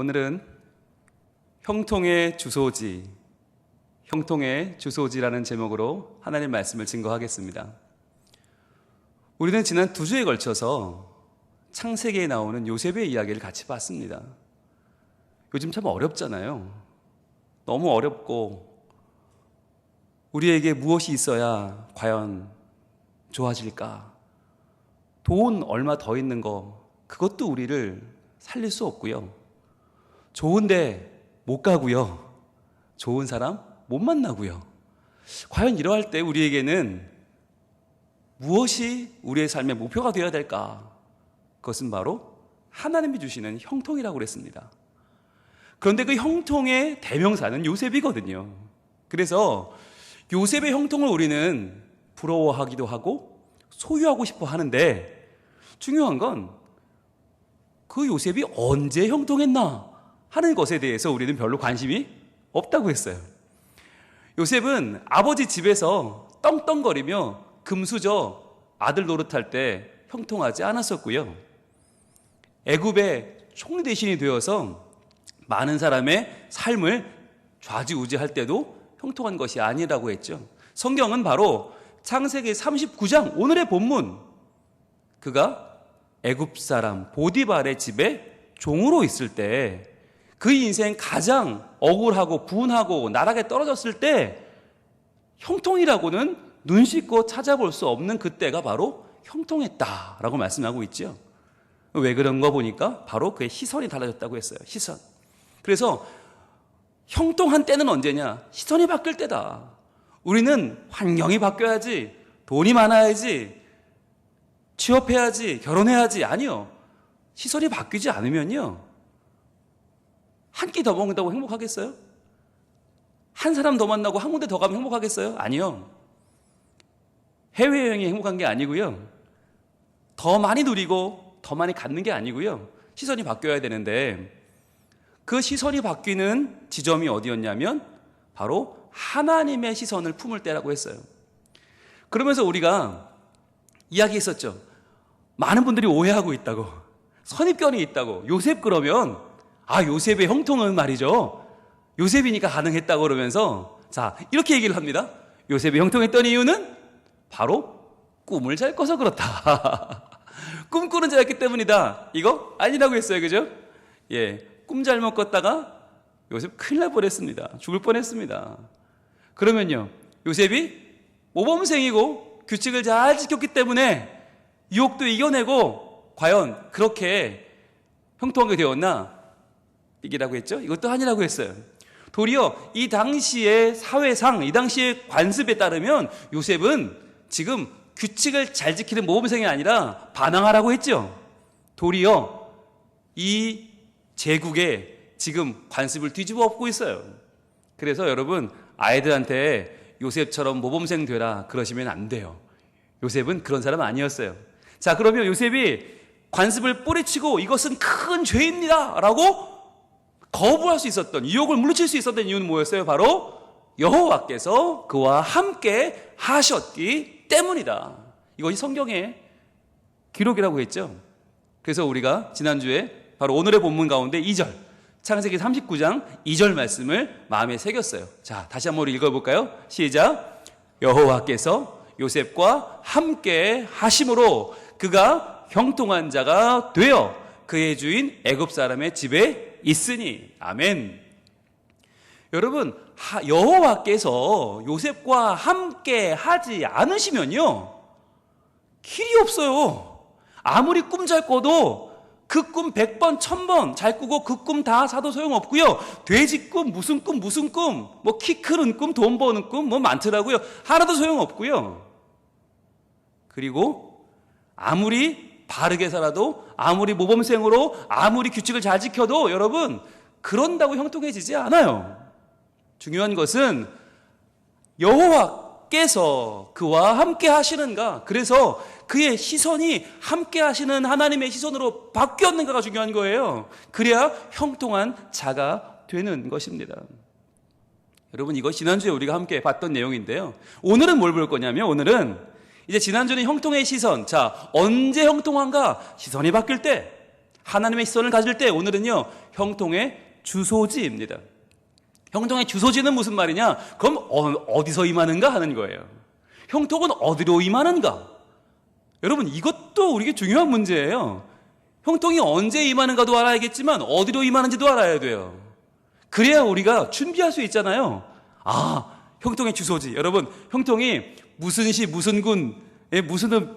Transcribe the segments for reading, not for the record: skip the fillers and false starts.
오늘은 형통의 주소지라는 제목으로 하나님 말씀을 증거하겠습니다. 우리는 지난 2주에 걸쳐서 창세기에 나오는 요셉의 이야기를 같이 봤습니다. 요즘 참 어렵잖아요. 너무 어렵고 우리에게 무엇이 있어야 과연 좋아질까? 돈 얼마 더 있는 거 그것도 우리를 살릴 수 없고요. 좋은데 못 가고요. 좋은 사람 못 만나고요. 과연 이러할 때 우리에게는 무엇이 우리의 삶의 목표가 되어야 될까? 그것은 바로 하나님이 주시는 형통이라고 그랬습니다. 그런데 그 형통의 대명사는 요셉이거든요. 그래서 요셉의 형통을 우리는 부러워하기도 하고 소유하고 싶어 하는데 중요한 건 그 요셉이 언제 형통했나 하는 것에 대해서 우리는 별로 관심이 없다고 했어요. 요셉은 아버지 집에서 떵떵거리며 금수저 아들 노릇할 때 형통하지 않았었고요. 애굽의 총리 대신이 되어서 많은 사람의 삶을 좌지우지할 때도 형통한 것이 아니라고 했죠. 성경은 바로 창세기 39장 오늘의 본문, 그가 애굽 사람 보디발의 집에 종으로 있을 때 그 인생 가장 억울하고 분하고 나락에 떨어졌을 때 형통이라고는 눈 씻고 찾아볼 수 없는 그때가 바로 형통했다라고 말씀하고 있죠. 왜 그런 거 보니까 바로 그의 시선이 달라졌다고 했어요. 시선. 그래서 형통한 때는 언제냐? 시선이 바뀔 때다. 우리는 환경이 바뀌어야지, 돈이 많아야지, 취업해야지, 결혼해야지. 아니요. 시선이 바뀌지 않으면요, 한 끼 더 먹는다고 행복하겠어요? 한 사람 더 만나고 한 군데 더 가면 행복하겠어요? 아니요. 해외여행이 행복한 게 아니고요, 더 많이 누리고 더 많이 갖는 게 아니고요, 시선이 바뀌어야 되는데 그 시선이 바뀌는 지점이 어디였냐면 바로 하나님의 시선을 품을 때라고 했어요. 그러면서 우리가 이야기했었죠. 많은 분들이 오해하고 있다고, 선입견이 있다고. 요셉 그러면 요셉의 형통은 말이죠, 요셉이니까 가능했다고 그러면서 자, 이렇게 얘기를 합니다. 요셉이 형통했던 이유는 바로 꿈을 잘 꿔서 그렇다. 꿈꾸는 자였기 때문이다. 이거 아니라고 했어요. 그죠? 꿈 잘못 꿨다가 요셉 큰일 날 뻔했습니다. 죽을 뻔했습니다. 그러면요, 요셉이 모범생이고 규칙을 잘 지켰기 때문에 유혹도 이겨내고 과연 그렇게 형통하게 되었나? 이기라고 했죠? 이것도 아니라고 했어요. 도리어 이 당시의 사회상, 이 당시의 관습에 따르면 요셉은 지금 규칙을 잘 지키는 모범생이 아니라 반항하라고 했죠. 도리어 이 제국에 지금 관습을 뒤집어 엎고 있어요. 그래서 여러분, 아이들한테 요셉처럼 모범생 되라 그러시면 안 돼요. 요셉은 그런 사람 아니었어요. 자, 그러면 요셉이 관습을 뿌리치고 이것은 큰 죄입니다 라고 거부할 수 있었던, 유혹을 물리칠 수 있었던 이유는 뭐였어요? 바로 여호와께서 그와 함께 하셨기 때문이다. 이것이 성경의 기록이라고 했죠. 그래서 우리가 지난주에 바로 오늘의 본문 가운데 2절, 창세기 39장 2절 말씀을 마음에 새겼어요. 자, 다시 한번 읽어볼까요? 시작. 여호와께서 요셉과 함께 하심으로 그가 형통한 자가 되어 그의 주인 애굽 사람의 집에 있으니. 아멘. 여러분, 여호와께서 요셉과 함께 하지 않으시면요, 길이 없어요. 아무리 꿈 잘 꿔도 그 꿈 100번, 1000번 잘 꾸고 그 꿈 다 사도 소용없고요. 돼지 꿈, 무슨 꿈, 뭐 키 크는 꿈, 돈 버는 꿈, 뭐 많더라고요. 하나도 소용없고요. 그리고 아무리 바르게 살아도, 아무리 모범생으로, 아무리 규칙을 잘 지켜도 여러분, 그런다고 형통해지지 않아요. 중요한 것은 여호와께서 그와 함께 하시는가, 그래서 그의 시선이 함께 하시는 하나님의 시선으로 바뀌었는가가 중요한 거예요. 그래야 형통한 자가 되는 것입니다. 여러분, 이거 지난주에 우리가 함께 봤던 내용인데요, 오늘은 뭘 볼 거냐면, 오늘은 이제 지난주는 형통의 시선, 자, 언제 형통한가? 시선이 바뀔 때, 하나님의 시선을 가질 때 오늘은요, 형통의 주소지입니다. 형통의 주소지는 무슨 말이냐? 그럼 어디서 임하는가 하는 거예요. 형통은 어디로 임하는가? 여러분, 이것도 우리에게 중요한 문제예요. 형통이 언제 임하는가도 알아야겠지만 어디로 임하는지도 알아야 돼요. 그래야 우리가 준비할 수 있잖아요. 형통의 주소지. 여러분, 형통이 무슨 시, 무슨 군,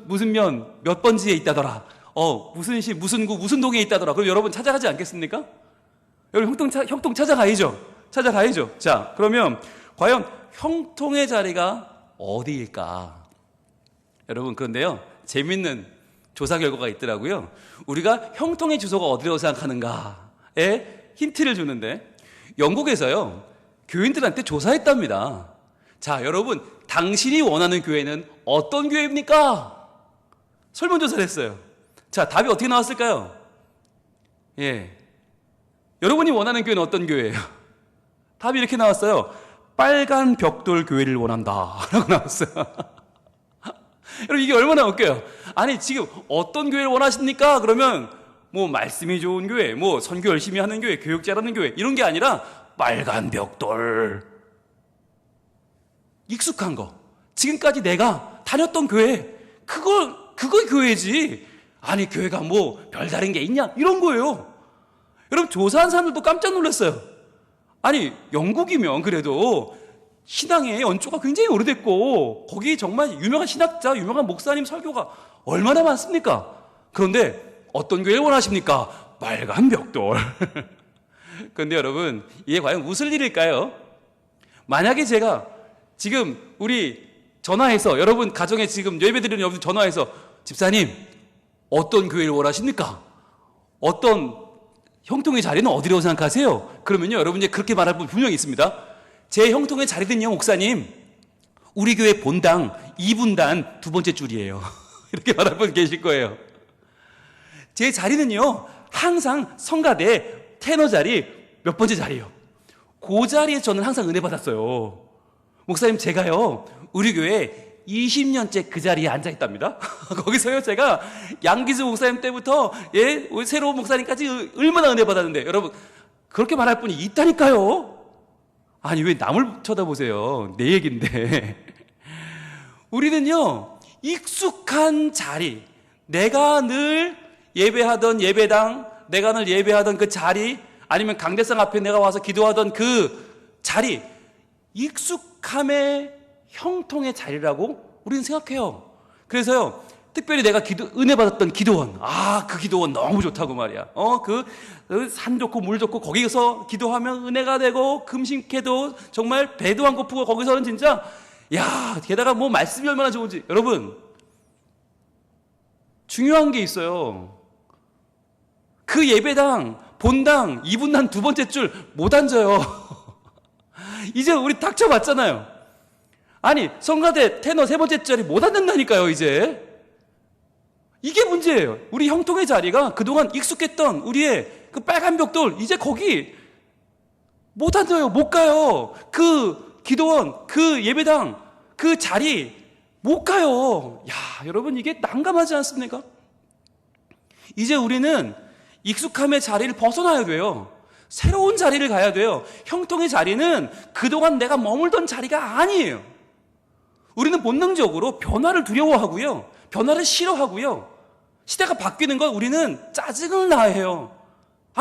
무슨 면, 몇 번지에 있다더라. 무슨 시, 무슨 구, 무슨 동에 있다더라. 그럼 여러분 찾아가지 않겠습니까? 여러분, 형통 찾아가야죠. 자, 그러면 과연 형통의 자리가 어디일까? 여러분, 그런데요, 재밌는 조사 결과가 있더라고요. 우리가 형통의 주소가 어디라고 생각하는가에 힌트를 주는데, 영국에서요, 교인들한테 조사했답니다. 자, 여러분, 당신이 원하는 교회는 어떤 교회입니까? 설문조사를 했어요. 자, 답이 어떻게 나왔을까요? 여러분이 원하는 교회는 어떤 교회예요? 답이 이렇게 나왔어요. 빨간 벽돌 교회를 원한다 라고 나왔어요. 여러분, 이게 얼마나 웃겨요. 아니, 지금 어떤 교회를 원하십니까? 그러면 뭐 말씀이 좋은 교회, 뭐 선교 열심히 하는 교회, 교육 잘하는 교회, 이런 게 아니라 빨간 벽돌, 익숙한 거, 지금까지 내가 다녔던 교회, 그거 교회지. 아니, 교회가 뭐 별다른 게 있냐, 이런 거예요. 여러분, 조사한 사람들도 깜짝 놀랐어요. 아니, 영국이면 그래도 신앙의 연조가 굉장히 오래됐고 거기 정말 유명한 신학자, 유명한 목사님 설교가 얼마나 많습니까? 그런데 어떤 교회를 원하십니까? 빨간 벽돌. 그런데 여러분, 이게 과연 웃을 일일까요? 만약에 제가 지금 우리 전화해서, 여러분 가정에 지금 예배드리는 여러분 전화해서, 집사님 어떤 교회를 원하십니까? 어떤 형통의 자리는 어디라고 생각하세요? 그러면요, 여러분이 그렇게 말할 분 분명히 있습니다. 제 형통의 자리는요, 목사님, 우리 교회 본당 2분단 두 번째 줄이에요. 이렇게 말할 분 계실 거예요. 제 자리는요, 항상 성가대 테너 자리 몇 번째 자리예요. 그 자리에 저는 항상 은혜 받았어요. 목사님, 제가요, 우리 교회 20년째 그 자리에 앉아 있답니다. 거기서요, 제가 양기수 목사님 때부터 새로운 목사님까지 얼마나 은혜 받았는데, 여러분, 그렇게 말할 분이 있다니까요. 아니, 왜 남을 쳐다보세요? 내 얘기인데. 우리는요, 익숙한 자리, 내가 늘 예배하던 예배당, 내가 늘 예배하던 그 자리, 아니면 강대상 앞에 내가 와서 기도하던 그 자리, 익숙함의 형통의 자리라고 우리는 생각해요. 그래서요, 특별히 내가 은혜 받았던 기도원, 그 기도원 너무 좋다고 말이야. 그 산 좋고 물 좋고 거기서 기도하면 은혜가 되고, 금식해도 정말 배도 안 고프고, 거기서는 진짜 게다가 뭐 말씀이 얼마나 좋은지. 여러분, 중요한 게 있어요. 그 예배당 본당 2분단 두 번째 줄 못 앉아요. 이제 우리 닥쳐봤잖아요. 아니, 성가대 테너 세 번째 자리 못 앉는다니까요. 이게 문제예요. 우리 형통의 자리가 그동안 익숙했던 우리의 그 빨간 벽돌, 이제 거기 못 앉아요. 못 가요. 그 기도원, 그 예배당, 그 자리 못 가요. 여러분, 이게 난감하지 않습니까? 이제 우리는 익숙함의 자리를 벗어나야 돼요. 새로운 자리를 가야 돼요. 형통의 자리는 그동안 내가 머물던 자리가 아니에요. 우리는 본능적으로 변화를 두려워하고요, 변화를 싫어하고요, 시대가 바뀌는 걸 우리는 짜증을 나해요.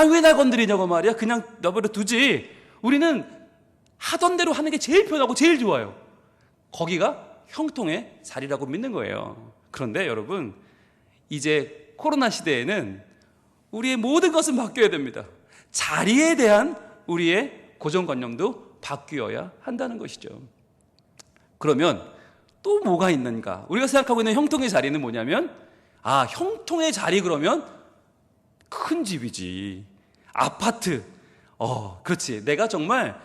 왜 날 건드리냐고 말이야. 그냥 내버려 두지. 우리는 하던 대로 하는 게 제일 편하고 제일 좋아요. 거기가 형통의 자리라고 믿는 거예요. 그런데 여러분, 이제 코로나 시대에는 우리의 모든 것은 바뀌어야 됩니다. 자리에 대한 우리의 고정관념도 바뀌어야 한다는 것이죠. 그러면 또 뭐가 있는가? 우리가 생각하고 있는 형통의 자리는 뭐냐면, 형통의 자리 그러면 큰 집이지, 아파트. 그렇지. 내가 정말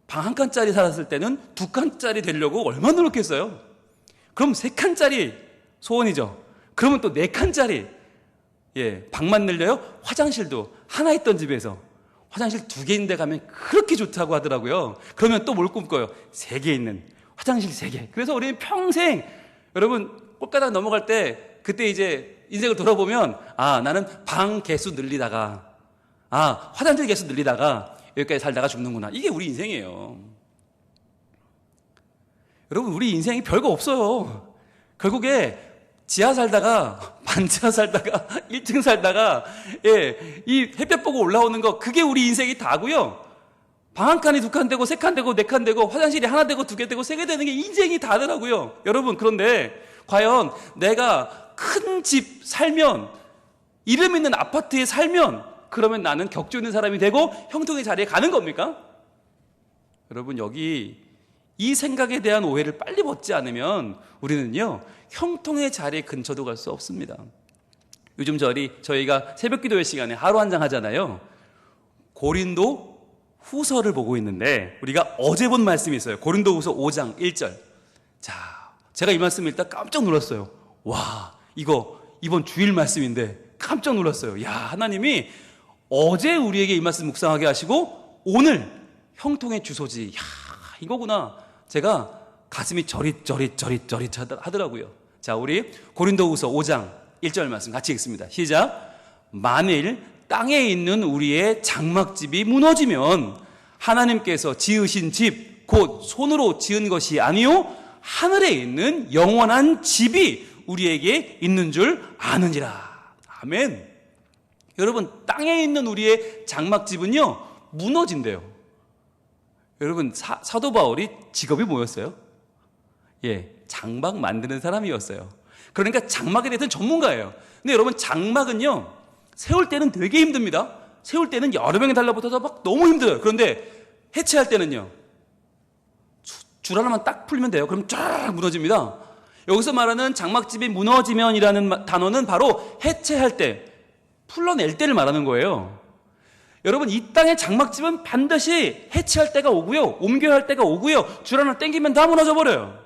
방 한 칸짜리 살았을 때는 두 칸짜리 되려고 얼마나 노력했어요. 그럼 세 칸짜리 소원이죠. 그러면 또 네 칸짜리. 방만 늘려요. 화장실도 하나 있던 집에서 화장실 2개인데 가면 그렇게 좋다고 하더라고요. 그러면 또 뭘 꿈꿔요? 3개 있는 화장실 3개. 그래서 우리는 평생, 여러분, 꽃가닥 넘어갈 때, 그때 이제 인생을 돌아보면 나는 방 개수 늘리다가 화장실 개수 늘리다가 여기까지 살다가 죽는구나. 이게 우리 인생이에요. 여러분, 우리 인생이 별거 없어요. 결국에 지하 살다가 반지하 살다가 1층 살다가 이 햇볕 보고 올라오는 거, 그게 우리 인생이 다고요. 방 한 칸이 2칸 되고 3칸 되고 4칸 되고 화장실이 하나 되고 2개 되고 3개 되는 게 인생이 다더라고요. 여러분, 그런데 과연 내가 큰 집 살면, 이름 있는 아파트에 살면, 그러면 나는 격조 있는 사람이 되고 형통의 자리에 가는 겁니까? 여러분, 여기 이 생각에 대한 오해를 빨리 벗지 않으면 우리는요, 형통의 자리 근처도 갈 수 없습니다. 요즘 저희가 새벽 기도회 시간에 하루 한 장 하잖아요. 고린도 후서를 보고 있는데 우리가 어제 본 말씀이 있어요. 고린도 후서 5장 1절. 자, 제가 이 말씀 읽다 깜짝 놀랐어요. 와, 이거 이번 주일 말씀인데 깜짝 놀랐어요. 야, 하나님이 어제 우리에게 이 말씀 묵상하게 하시고 오늘 형통의 주소지. 야, 이거구나. 제가 가슴이 저릿 하더라고요. 자, 우리 고린도후서 5장 1절 말씀 같이 읽습니다. 시작. 만일 땅에 있는 우리의 장막집이 무너지면 하나님께서 지으신 집, 곧 손으로 지은 것이 아니요 하늘에 있는 영원한 집이 우리에게 있는 줄 아느니라. 아멘. 여러분, 땅에 있는 우리의 장막집은요 무너진대요. 여러분, 사도 바울이 직업이 뭐였어요? 장막 만드는 사람이었어요. 그러니까 장막에 대해서는 전문가예요. 근데 여러분, 장막은요 세울 때는 되게 힘듭니다. 세울 때는 여러 명이 달라붙어서 막 너무 힘들어요. 그런데 해체할 때는요, 줄 하나만 딱 풀면 돼요. 그럼 쫙 무너집니다. 여기서 말하는 장막집이 무너지면이라는 단어는 바로 해체할 때, 풀러낼 때를 말하는 거예요. 여러분, 이 땅의 장막집은 반드시 해체할 때가 오고요, 옮겨야 할 때가 오고요, 줄 하나 땡기면 다 무너져 버려요.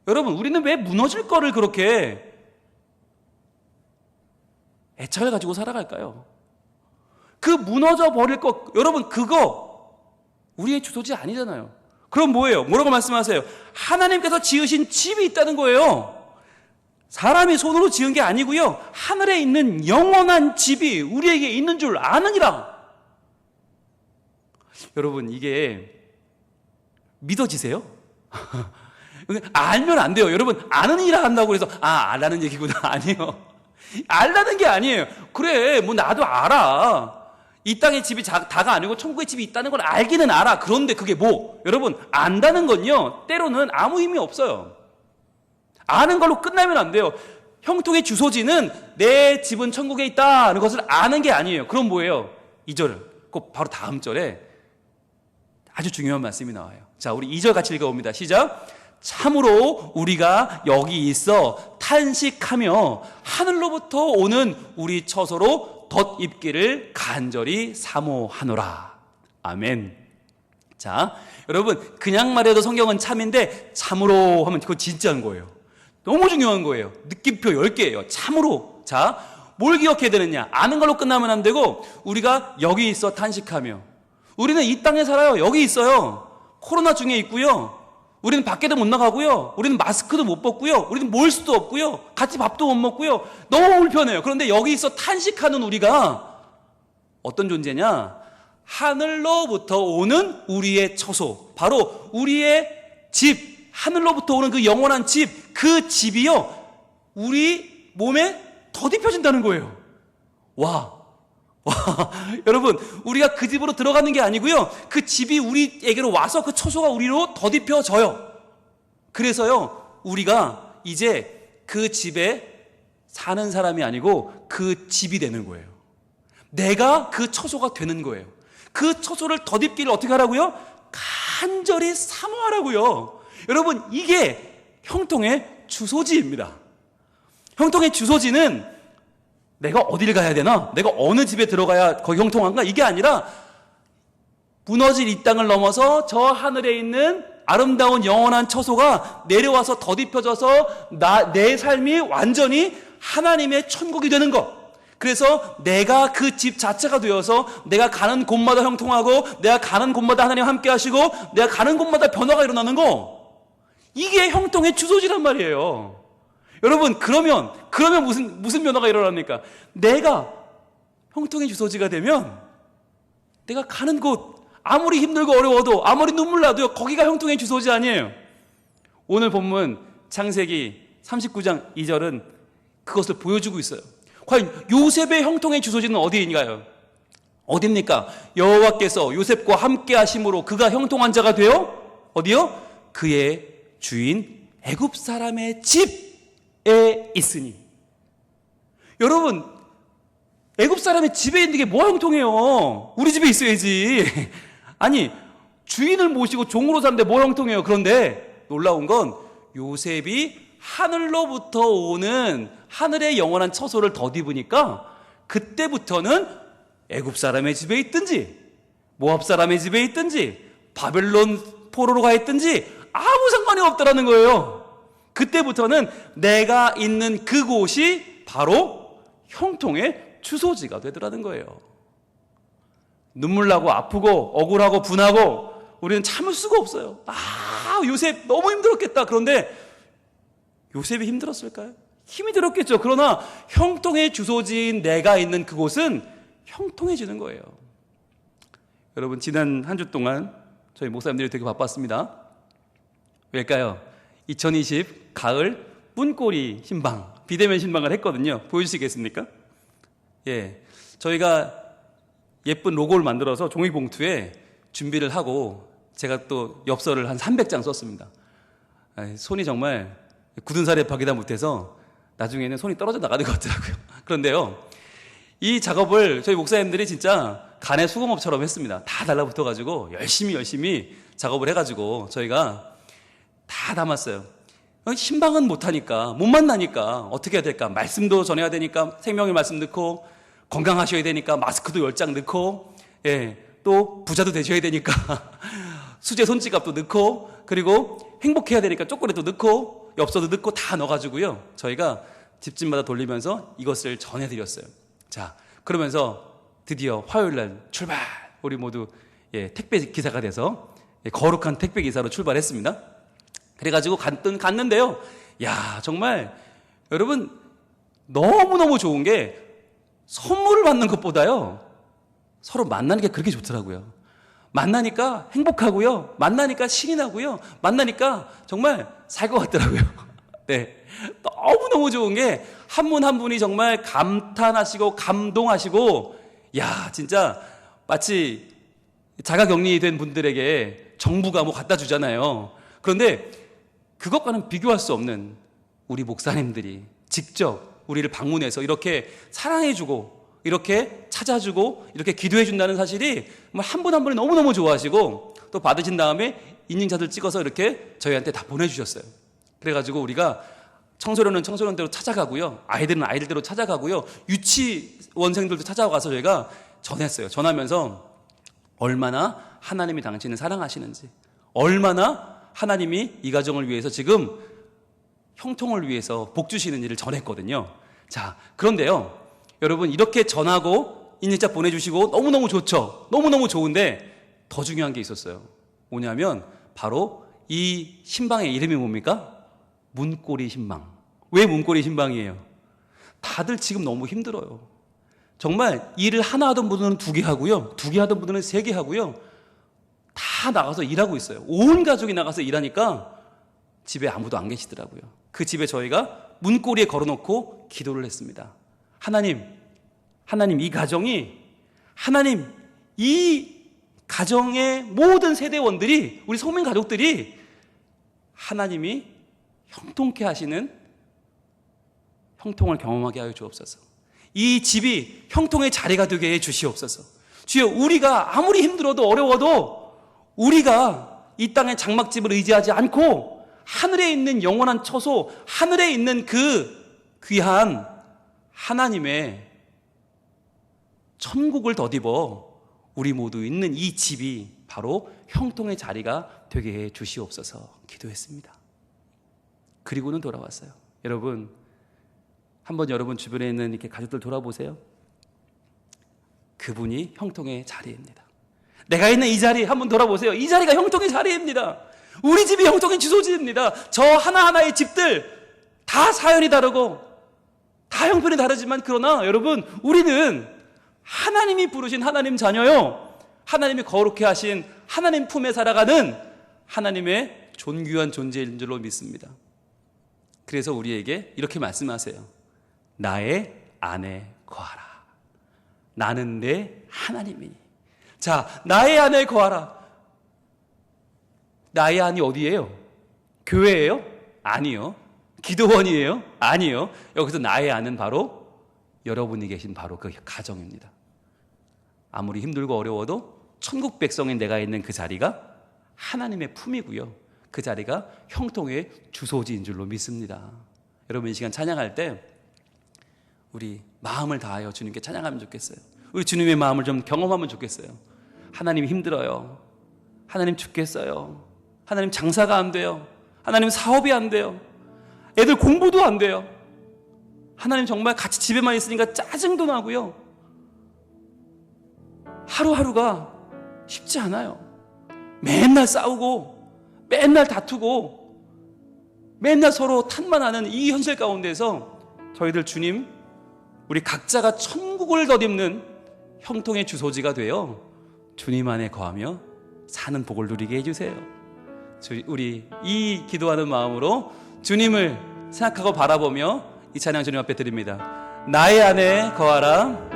여러분, 우리는 왜 무너질 거를 그렇게 애착을 가지고 살아갈까요? 그 무너져 버릴 것, 여러분, 그거 우리의 주소지 아니잖아요. 그럼 뭐예요? 뭐라고 말씀하세요? 하나님께서 지으신 집이 있다는 거예요. 사람이 손으로 지은 게 아니고요, 하늘에 있는 영원한 집이 우리에게 있는 줄 아느니라. 여러분, 이게 믿어지세요? 알면 안 돼요. 여러분, 아느니라 한다고 해서 알라는 얘기구나. 아니에요. 알라는 게 아니에요. 그래, 뭐 나도 알아. 이 땅의 집이 다가 아니고 천국의 집이 있다는 걸 알기는 알아. 그런데 그게 뭐? 여러분, 안다는 건요 때로는 아무 의미 없어요. 아는 걸로 끝나면 안 돼요. 형통의 주소지는 내 집은 천국에 있다는 것을 아는 게 아니에요. 그럼 뭐예요? 2절은 꼭 바로 다음 절에 아주 중요한 말씀이 나와요. 자, 우리 2절 같이 읽어봅니다. 시작. 참으로 우리가 여기 있어 탄식하며 하늘로부터 오는 우리 처소로 덧입기를 간절히 사모하노라. 아멘. 자, 여러분, 그냥 말해도 성경은 참인데 참으로 하면 그거 진짜인 거예요. 너무 중요한 거예요. 느낌표 10개예요. 참으로. 자, 뭘 기억해야 되느냐? 아는 걸로 끝나면 안 되고, 우리가 여기 있어 탄식하며, 우리는 이 땅에 살아요. 여기 있어요. 코로나 중에 있고요. 우리는 밖에도 못 나가고요. 우리는 마스크도 못 벗고요. 우리는 몰 수도 없고요. 같이 밥도 못 먹고요. 너무 불편해요. 그런데 여기 있어 탄식하는 우리가 어떤 존재냐? 하늘로부터 오는 우리의 처소, 바로 우리의 집, 하늘로부터 오는 그 영원한 집, 그 집이요 우리 몸에 덧입혀진다는 거예요. 와, 여러분, 우리가 그 집으로 들어가는 게 아니고요, 그 집이 우리에게로 와서 그 처소가 우리로 덧입혀져요. 그래서요, 우리가 이제 그 집에 사는 사람이 아니고 그 집이 되는 거예요. 내가 그 처소가 되는 거예요. 그 처소를 덧입기를 어떻게 하라고요? 간절히 사모하라고요. 여러분, 이게 형통의 주소지입니다. 형통의 주소지는 내가 어디를 가야 되나? 내가 어느 집에 들어가야 거기 형통한가? 이게 아니라 무너질 이 땅을 넘어서 저 하늘에 있는 아름다운 영원한 처소가 내려와서 덧입혀져서 내 삶이 완전히 하나님의 천국이 되는 것. 그래서 내가 그 집 자체가 되어서 내가 가는 곳마다 형통하고, 내가 가는 곳마다 하나님 함께 하시고, 내가 가는 곳마다 변화가 일어나는 거. 이게 형통의 주소지란 말이에요. 여러분, 그러면 무슨 변화가 일어납니까? 내가 형통의 주소지가 되면 내가 가는 곳, 아무리 힘들고 어려워도, 아무리 눈물 나도요, 거기가 형통의 주소지 아니에요. 오늘 본문 창세기 39장 2절은 그것을 보여주고 있어요. 과연 요셉의 형통의 주소지는 어디인가요? 어디입니까? 여호와께서 요셉과 함께 하심으로 그가 형통한 자가 되어 어디요? 그의 주인 애굽 사람의 집에 있으니. 여러분, 애굽 사람의 집에 있는 게 뭐가 형통해요? 우리 집에 있어야지. 아니, 주인을 모시고 종으로 사는데 뭐 형통해요? 그런데 놀라운 건 요셉이 하늘로부터 오는 하늘의 영원한 처소를 덧입으니까 그때부터는 애굽 사람의 집에 있든지 모압 사람의 집에 있든지 바벨론 포로로 가 있든지 아무 상관이 없다라는 거예요. 그때부터는 내가 있는 그곳이 바로 형통의 주소지가 되더라는 거예요. 눈물 나고 아프고 억울하고 분하고 우리는 참을 수가 없어요. 요셉 너무 힘들었겠다. 그런데 요셉이 힘들었을까요? 힘이 들었겠죠. 그러나 형통의 주소지인 내가 있는 그곳은 형통해지는 거예요. 여러분, 지난 한 주 동안 저희 목사님들이 되게 바빴습니다. 왜일까요? 2020 가을 문고리 신방, 비대면 신방을 했거든요. 보여주시겠습니까? 예, 저희가 예쁜 로고를 만들어서 종이봉투에 준비를 하고 제가 또 엽서를 한 300장 썼습니다. 손이 정말 굳은 살에 박이다 못해서 나중에는 손이 떨어져 나가는 것 같더라고요. 그런데요, 이 작업을 저희 목사님들이 진짜 간의 수공업처럼 했습니다. 다 달라붙어가지고 열심히 작업을 해가지고 저희가 다 담았어요. 신방은 못하니까, 못 만나니까 어떻게 해야 될까? 말씀도 전해야 되니까 생명의 말씀 넣고, 건강하셔야 되니까 마스크도 10장 넣고, 예, 또 부자도 되셔야 되니까 수제 손지갑도 넣고, 그리고 행복해야 되니까 초콜릿도 넣고, 엽서도 넣고 다 넣어가지고요, 저희가 집집마다 돌리면서 이것을 전해드렸어요. 자, 그러면서 드디어 화요일날 출발! 우리 모두 택배 기사가 돼서 거룩한 택배 기사로 출발했습니다. 그래가지고 갔는데요, 야, 정말 여러분 너무너무 좋은 게 선물을 받는 것보다요, 서로 만나는 게 그렇게 좋더라고요. 만나니까 행복하고요, 만나니까 신이 나고요, 만나니까 정말 살 것 같더라고요. 네, 너무너무 좋은 게 한 분 한 분이 정말 감탄하시고 감동하시고, 야, 진짜 마치 자가격리된 분들에게 정부가 뭐 갖다 주잖아요. 그런데 그것과는 비교할 수 없는 우리 목사님들이 직접 우리를 방문해서 이렇게 사랑해주고, 이렇게 찾아주고, 이렇게 기도해준다는 사실이 한 분 한 분이 너무너무 좋아하시고, 또 받으신 다음에 인증샷을 찍어서 이렇게 저희한테 다 보내주셨어요. 그래가지고 우리가 청소년은 청소년대로 찾아가고요, 아이들은 아이들대로 찾아가고요, 유치원생들도 찾아가서 저희가 전했어요. 전하면서 얼마나 하나님이 당신을 사랑하시는지, 얼마나 하나님이 이 가정을 위해서 지금 형통을 위해서 복 주시는지를 전했거든요. 자, 그런데요, 여러분, 이렇게 전하고 인증샷 보내주시고 너무너무 좋죠. 너무너무 좋은데 더 중요한 게 있었어요. 뭐냐면 바로 이 신방의 이름이 뭡니까? 문고리 신방. 왜 문고리 신방이에요? 다들 지금 너무 힘들어요. 정말 일을 하나 하던 분들은 2개 하고요, 2개 하던 분들은 3개 하고요, 다 나가서 일하고 있어요. 온 가족이 나가서 일하니까 집에 아무도 안 계시더라고요. 그 집에 저희가 문고리에 걸어놓고 기도를 했습니다. 하나님, 이 가정이, 하나님, 이 가정의 모든 세대원들이, 우리 성민 가족들이 하나님이 형통케 하시는 형통을 경험하게 하여 주옵소서. 이 집이 형통의 자리가 되게 해 주시옵소서. 주여, 우리가 아무리 힘들어도 어려워도 우리가 이 땅의 장막집을 의지하지 않고 하늘에 있는 영원한 처소, 하늘에 있는 그 귀한 하나님의 천국을 덧입어 우리 모두 있는 이 집이 바로 형통의 자리가 되게 해 주시옵소서 기도했습니다. 그리고는 돌아왔어요. 여러분, 한번 여러분 주변에 있는 이렇게 가족들 돌아보세요. 그분이 형통의 자리입니다. 내가 있는 이 자리 한번 돌아보세요. 이 자리가 형통의 자리입니다. 우리 집이 형통의 주소지입니다. 저 하나하나의 집들 다 다 사연이 다르고 다 형편이 다르지만 그러나 여러분 우리는 하나님이 부르신 하나님 자녀요. 하나님이 거룩해 하신 하나님 품에 살아가는 하나님의 존귀한 존재인 줄로 믿습니다. 그래서 우리에게 이렇게 말씀하세요. 나의 안에 거하라. 나는 내 하나님이니. 자, 나의 안에 거하라. 나의 안이 어디예요? 교회예요? 아니요. 기도원이에요? 아니요. 여기서 나의 안은 바로 여러분이 계신 바로 그 가정입니다. 아무리 힘들고 어려워도 천국 백성인 내가 있는 그 자리가 하나님의 품이고요. 그 자리가 형통의 주소지인 줄로 믿습니다. 여러분 이 시간 찬양할 때 우리 마음을 다하여 주님께 찬양하면 좋겠어요. 우리 주님의 마음을 좀 경험하면 좋겠어요. 하나님 힘들어요. 하나님 죽겠어요. 하나님 장사가 안 돼요. 하나님 사업이 안 돼요. 애들 공부도 안 돼요. 하나님 정말 같이 집에만 있으니까 짜증도 나고요. 하루하루가 쉽지 않아요. 맨날 싸우고 맨날 다투고 맨날 서로 탓만하는 이 현실 가운데서 저희들 주님 우리 각자가 천국을 덧입는 형통의 주소지가 되어 주님 안에 거하며 사는 복을 누리게 해주세요. 우리 이 기도하는 마음으로 주님을 생각하고 바라보며 이 찬양 주님 앞에 드립니다. 나의 안에 거하라.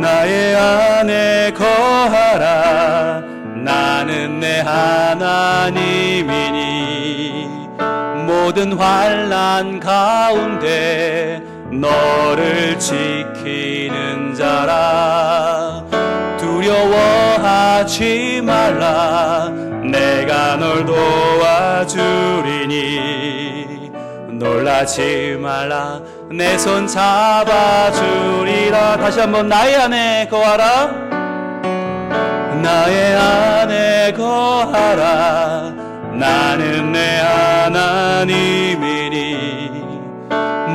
나의 안에 거하라. 나는 내 하나님이니 모든 환난 가운데 너를 지키는 자라. 두려워하지 말라. 내가 널 도와주리니 놀라지 말라. 내 손 잡아주리라. 다시 한번 나의 안에 거하라. 나의 안에 거하라. 나는 내 하나님이니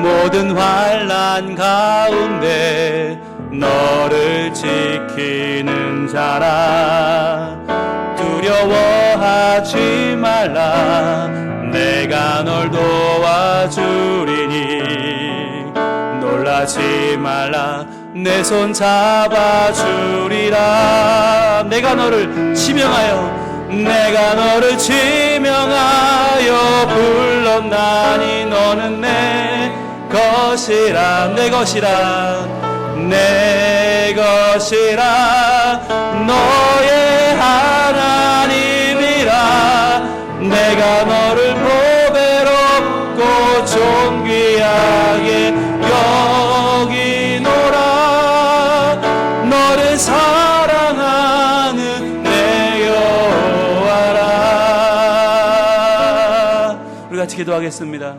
모든 환난 가운데 너를 지키는 자라. 두려워하지 말라. 내가 널 도와주리니 놀라지 말라. 내 손 잡아주리라. 내가 너를 지명하여 불렀나니 너는 내 것이라. 내 것이라. 내 것이라. 너의 하나님이라. 내가 너를 보배롭고 존귀하게 여기노라. 너를 사랑하는 내 여호와라. 우리 같이 기도하겠습니다.